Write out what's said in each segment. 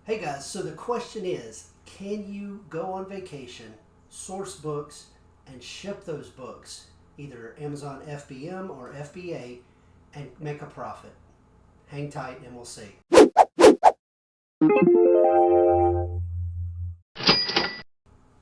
Hey guys, so the question is, can you go on vacation, source books, and ship those books, either Amazon FBM or FBA, and make a profit? Hang tight and we'll see.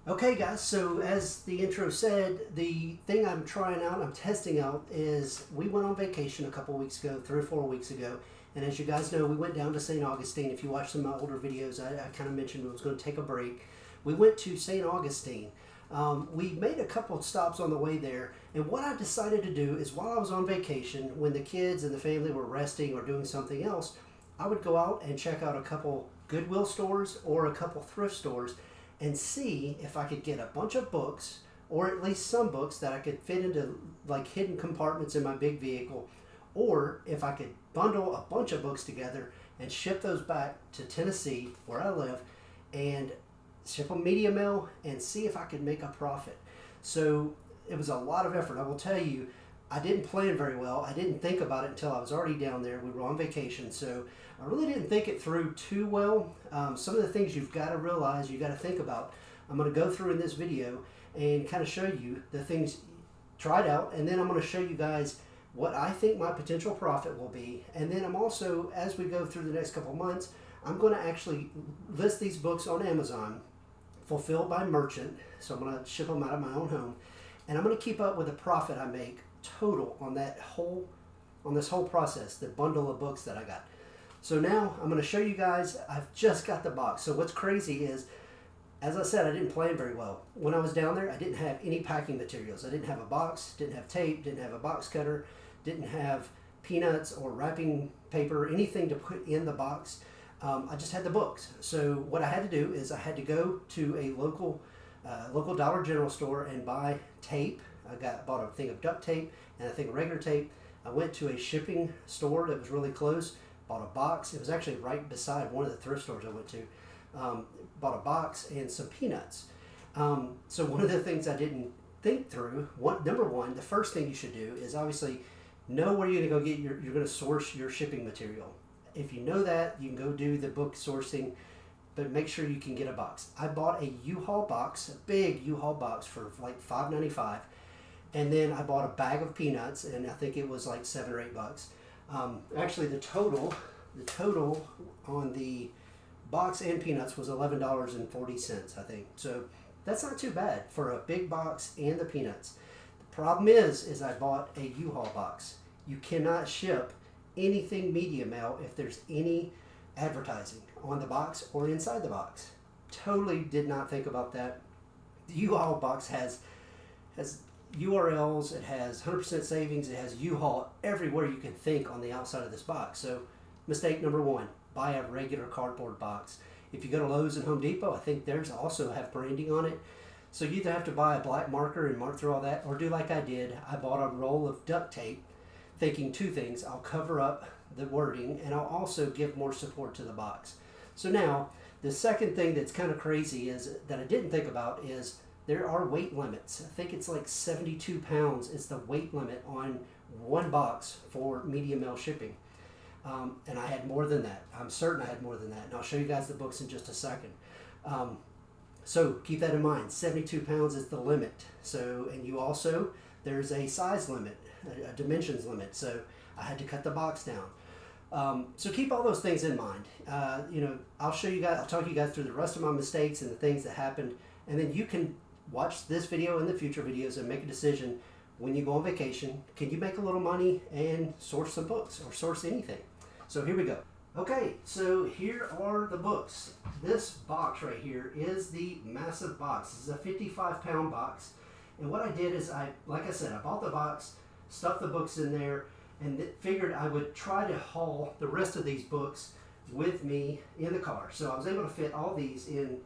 Okay guys, so as the intro said, the thing I'm testing out is we went on vacation a couple weeks ago, 3 or 4 weeks ago. And as you guys know, we went down to St. Augustine. If you watch some of my older videos, I kind of mentioned I was going to take a break. We went to St. Augustine. We made a couple of stops on the way there. And what I decided to do is while I was on vacation, when the kids and the family were resting or doing something else, I would go out and check out a couple Goodwill stores or a couple thrift stores and see if I could get a bunch of books, or at least some books that I could fit into like hidden compartments in my big vehicle, or if I could bundle a bunch of books together and ship those back to Tennessee, where I live, and ship them media mail and see if I could make a profit. So it was a lot of effort. I will tell you, I didn't plan very well. I didn't think about it until I was already down there. We were on vacation, so I really didn't think it through too well. Some of the things you've got to realize, you've got to think about, I'm going to go through in this video and kind of show you the things tried out, and then I'm going to show you guys what I think my potential profit will be. And then I'm also, as we go through the next couple months, I'm going to actually list these books on Amazon, fulfilled by merchant. So I'm going to ship them out of my own home. And I'm going to keep up with the profit I make total on this whole process, the bundle of books that I got. So now I'm going to show you guys, I've just got the box. So what's crazy is, as I said, I didn't plan very well. When I was down there, I didn't have any packing materials. I didn't have a box, didn't have tape, didn't have a box cutter, didn't have peanuts or wrapping paper, anything to put in the box. I just had the books. So what I had to do is I had to go to a local Dollar General store and buy tape. Bought a thing of duct tape and a thing of regular tape. I went to a shipping store that was really close, bought a box. It was actually right beside one of the thrift stores I went to. Bought a box and some peanuts. So one of the things I didn't think through, number one, the first thing you should do is obviously know where you're going to go you're going to source your shipping material. If you know that, you can go do the book sourcing, but make sure you can get a box. I bought a U-Haul box, a big U-Haul box for like $5.95, and then I bought a bag of peanuts, and I think it was like $7 or $8. Actually, the total on the box and peanuts was $11.40, I think. So that's not too bad for a big box and the peanuts. The problem is I bought a U-Haul box. You cannot ship anything media mail if there's any advertising on the box or inside the box. Totally did not think about that. The U-Haul box has URLs, it has 100% savings, it has U-Haul everywhere you can think on the outside of this box. So mistake number one, buy a regular cardboard box. If you go to Lowe's and Home Depot, I think theirs also have branding on it. So you either have to buy a black marker and mark through all that, or do like I did. I bought a roll of duct tape, thinking two things. I'll cover up the wording, and I'll also give more support to the box. So now, the second thing that's kind of crazy is that I didn't think about is there are weight limits. I think it's like 72 pounds is the weight limit on one box for media mail shipping. And I had more than that. I'm certain I had more than that. And I'll show you guys the books in just a second. So keep that in mind. 72 pounds is the limit. So, and you also, there's a size limit, a dimensions limit. So I had to cut the box down. So keep all those things in mind. I'll show you guys, I'll talk you guys through the rest of my mistakes and the things that happened. And then you can watch this video and the future videos and make a decision when you go on vacation. Can you make a little money and source some books or source anything? So here we go. Okay, so here are the books. This box right here is the massive box. This is a 55-pound box. And what I did is like I said, I bought the box, stuffed the books in there, and figured I would try to haul the rest of these books with me in the car. So I was able to fit all these in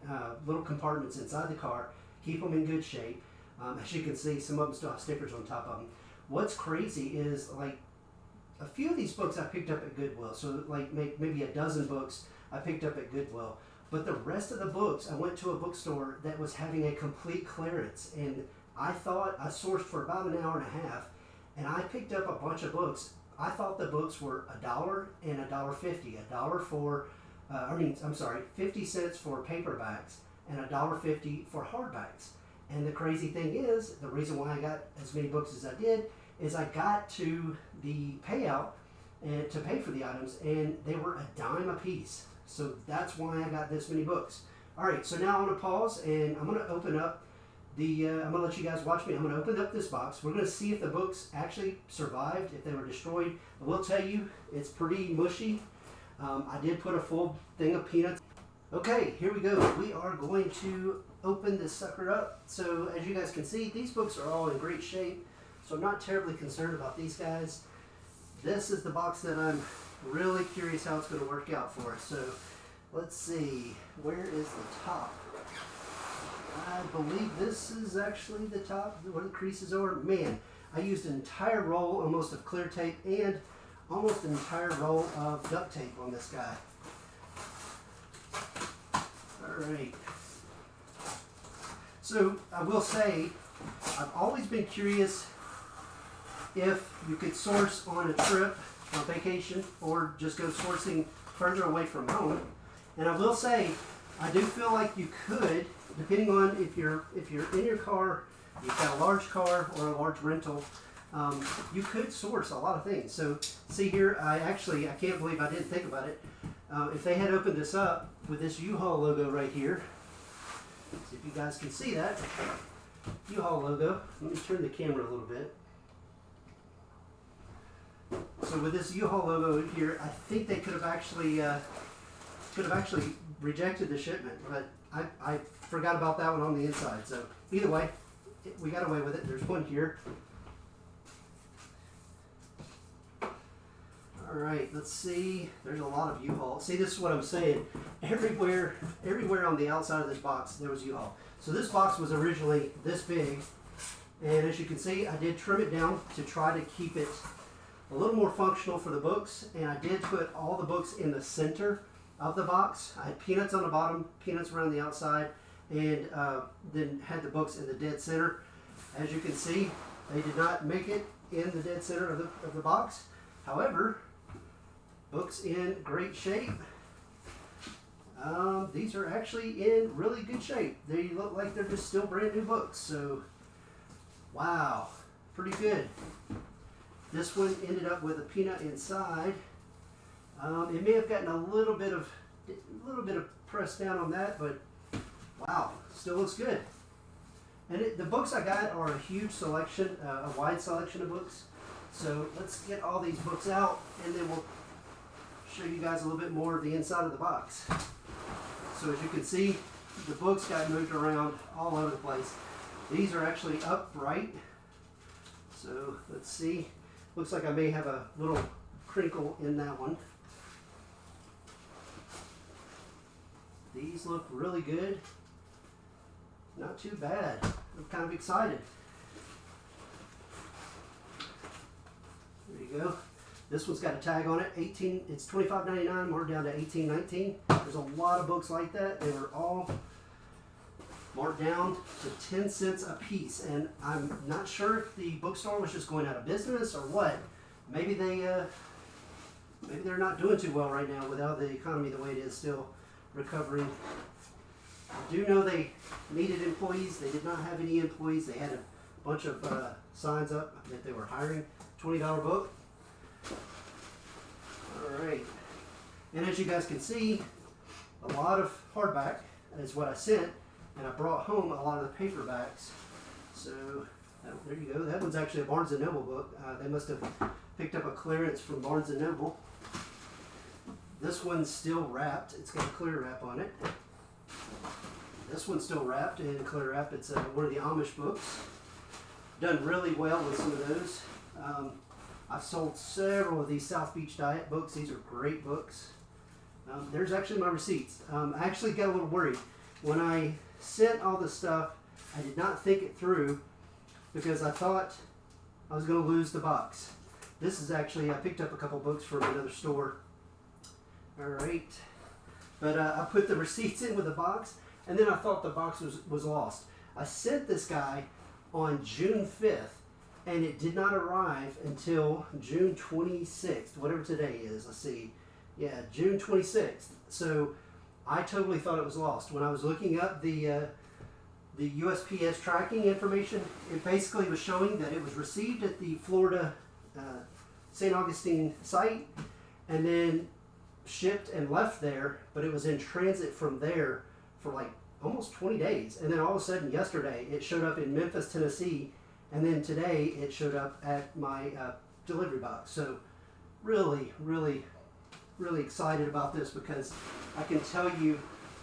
little compartments inside the car, keep them in good shape. As you can see, some of them still have stickers on top of them. What's crazy is like a few of these books I picked up at Goodwill. So like maybe a dozen books I picked up at Goodwill. But the rest of the books, I went to a bookstore that was having a complete clearance. And I thought I sourced for about an hour and a half. And I picked up a bunch of books. I thought the books were $1 and $1.50. $1 for I'm sorry, 50 cents for paperbacks and $1.50 for hardbacks. And the crazy thing is, the reason why I got as many books as I did is I got to the payout and to pay for the items, and they were a dime a piece. So that's why I got this many books. All right, so now I'm gonna pause and I'm gonna open up I'm gonna let you guys watch me. I'm gonna open up this box. We're gonna see if the books actually survived, if they were destroyed. I will tell you, it's pretty mushy. I did put a full thing of peanuts. Okay, here we go. We are going to open this sucker up. So as you guys can see, these books are all in great shape. So I'm not terribly concerned about these guys. This is the box that I'm really curious how it's going to work out for us. So let's see, where is the top? I believe this is actually the top where the creases are. Man, I used an entire roll almost of clear tape and almost an entire roll of duct tape on this guy. Alright. So I will say, I've always been curious if you could source on a trip, on vacation, or just go sourcing further away from home. And I will say, I do feel like you could, depending on if you're in your car, you've got a large car or a large rental, you could source a lot of things. So see here, I can't believe I didn't think about it. If they had opened this up with this U-Haul logo right here, see if you guys can see that, U-Haul logo. Let me turn the camera a little bit. So with this U-Haul logo here, I think they could have actually rejected the shipment, but I forgot about that one on the inside. So either way, we got away with it. There's one here. All right, let's see. There's a lot of U-Haul. See, this is what I'm saying. Everywhere on the outside of this box, there was U-Haul. So this box was originally this big, and as you can see, I did trim it down to try to keep it a little more functional for the books, and I did put all the books in the center of the box. I had peanuts on the bottom, peanuts around the outside, and then had the books in the dead center. As you can see, they did not make it in the dead center of the box. However, books in great shape. These are actually in really good shape. They look like they're just still brand new books. So, wow, pretty good. This one ended up with a peanut inside. It may have gotten a little bit of press down on that, but wow, still looks good. And the books I got are a huge selection, a wide selection of books. So let's get all these books out, and then we'll show you guys a little bit more of the inside of the box. So as you can see, the books got moved around all over the place. These are actually upright. So let's see. Looks like I may have a little crinkle in that one. These look really good. Not too bad. I'm kind of excited. There you go. This one's got a tag on it. It's $25.99, marked down to $18.19. There's a lot of books like that. They were all marked down to 10 cents a piece, and I'm not sure if the bookstore was just going out of business or what. Maybe they're not doing too well right now without the economy the way it is, still recovering. I do know they needed employees. They did not have any employees. They had a bunch of signs up that they were hiring. $20 book. All right, and as you guys can see, a lot of hardback is what I sent. And I brought home a lot of the paperbacks. So there you go. That one's actually a Barnes & Noble book. They must have picked up a clearance from Barnes & Noble. This one's still wrapped. It's got a clear wrap on it. This one's still wrapped in clear wrap. It's one of the Amish books. Done really well with some of those. I've sold several of these South Beach Diet books. These are great books. There's actually my receipts. I actually got a little worried. When I sent all this stuff, I did not think it through because I thought I was going to lose the box. This is actually, I picked up a couple books from another store. All right. But I put the receipts in with the box, and then I thought the box was lost. I sent this guy on June 5th, and it did not arrive until June 26th, whatever today is. Let's see. Yeah, June 26th. So I totally thought it was lost. When I was looking up the USPS tracking information, it basically was showing that it was received at the Florida St. Augustine site and then shipped and left there, but it was in transit from there for like almost 20 days. And then all of a sudden yesterday it showed up in Memphis, Tennessee, and then today it showed up at my delivery box. So really, really, really excited about this because I can tell you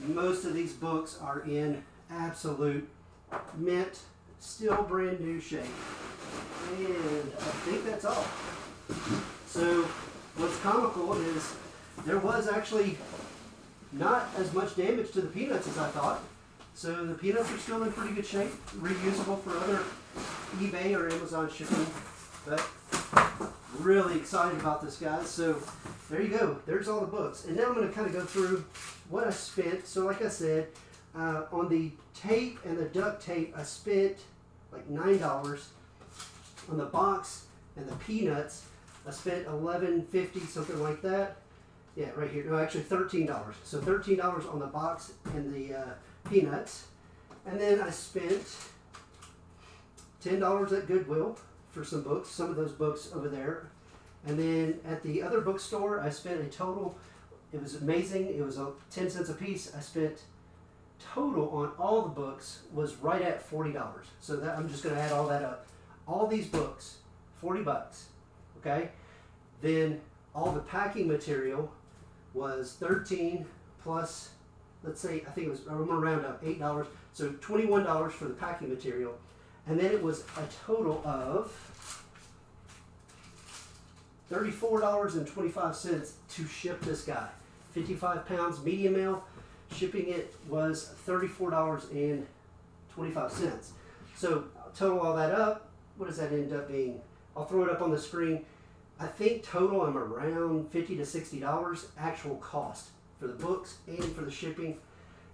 most of these books are in absolute mint, still brand new shape. And I think that's all. So what's comical is there was actually not as much damage to the peanuts as I thought. So the peanuts are still in pretty good shape, reusable for other eBay or Amazon shipping. But really excited about this, guys. So there you go. There's all the books. And now I'm going to kind of go through what I spent. So like I said, on the tape and the duct tape, I spent like $9. On the box and the peanuts, I spent $11.50, something like that. Yeah, right here. No, actually $13. So $13 on the box and the peanuts. And then I spent $10 at Goodwill for some books, some of those books over there. And then at the other bookstore, I spent a total, it was amazing, it was 10 cents a piece. I spent total on all the books was right at $40. So that I'm just going to add all that up. All these books, $40, okay? Then all the packing material was $13 plus, let's say, I think it was, I'm going to round up, $8. So $21 for the packing material. And then it was a total of $34.25 to ship this guy. 55 pounds medium mail. Shipping it was $34.25. So total all that up, what does that end up being? I'll throw it up on the screen. I think total I'm around $50 to $60 actual cost for the books and for the shipping.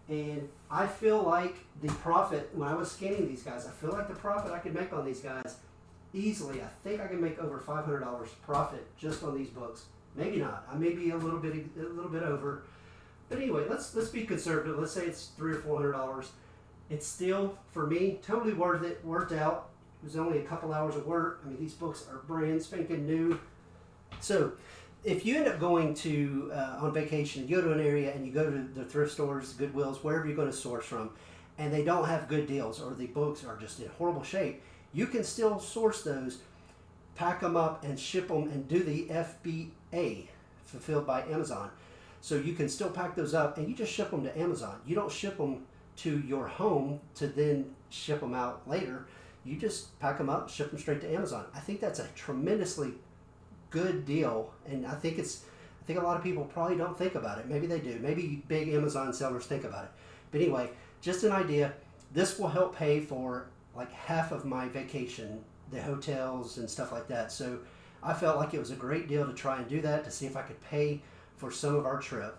And I feel like the profit, when I was scanning these guys, I feel like the profit I could make on these guys easily, I think I can make over $500 profit just on these books. Maybe not. I may be a little bit over. But anyway, let's be conservative. Let's say it's $300 or $400. It's still, for me, totally worth it. Worked out. It was only a couple hours of work. I mean, these books are brand spanking new. So if you end up going to on vacation, you go to an area and you go to the thrift stores, Goodwills, wherever you're going to source from, and they don't have good deals or the books are just in horrible shape, you can still source those, pack them up, and ship them and do the FBA, fulfilled by Amazon. So you can still pack those up and you just ship them to Amazon. You don't ship them to your home to then ship them out later. You just pack them up, ship them straight to Amazon. I think that's a tremendously good deal, and I think a lot of people probably don't think about it. Maybe they do. Maybe big Amazon sellers think about it. But anyway, just an idea. This will help pay for like half of my vacation, the hotels and stuff like that. So I felt like it was a great deal to try and do that, to see if I could pay for some of our trip.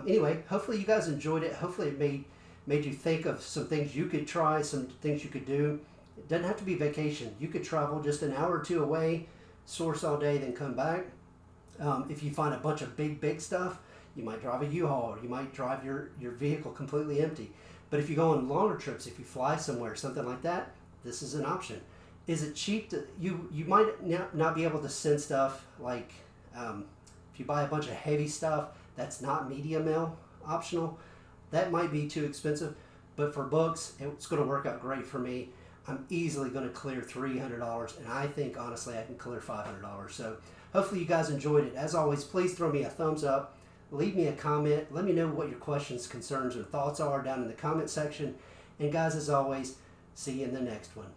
Anyway, hopefully you guys enjoyed it. Hopefully it made you think of some things you could try, some things you could do. It doesn't have to be vacation. You could travel just an hour or two away, source all day, then come back. If you find a bunch of big stuff, you might drive a U-Haul, or you might drive your vehicle completely empty. But if you go on longer trips, if you fly somewhere, something like that, this is an option. Is it cheap? You might not be able to send stuff like, if you buy a bunch of heavy stuff that's not media mail optional, that might be too expensive. But for books, it's going to work out great for me. I'm easily going to clear $300, and I think, honestly, I can clear $500. So hopefully you guys enjoyed it. As always, please throw me a thumbs up. Leave me a comment. Let me know what your questions, concerns, or thoughts are down in the comment section. And guys, as always, see you in the next one.